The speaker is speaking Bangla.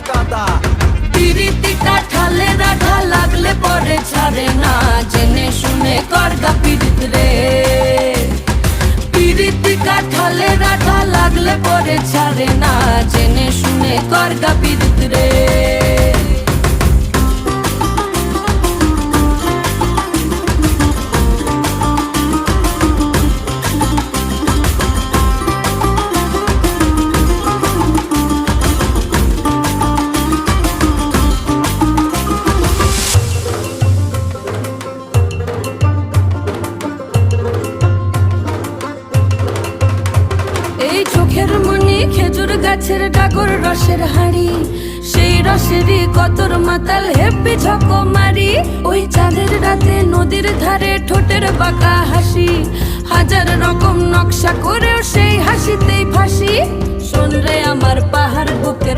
গাদা। পিরিতি কাঠালে রাধা লাগলে পরে ছাড়ে না, জেনে শুনে করগা পিরিত রে। পিরিতি কাঠালে রাধা লাগলে পরে ছাড়ে না, জেনে শুনে করগা পিরিত রে। এই চোখের মনি খেজুর গাছের ডাগর রসের হাড়ি, সেই রসেরই কতর মাতাল হেপি ঝকো মারি। ওই চাঁদের রাতে নদীর ধারে ঠোঁটের বাঁকা হাসি, হাজার রকম নকশা করেও সেই হাসিতেই ফাঁসি। শোন রে আমার পাহাড় বুকের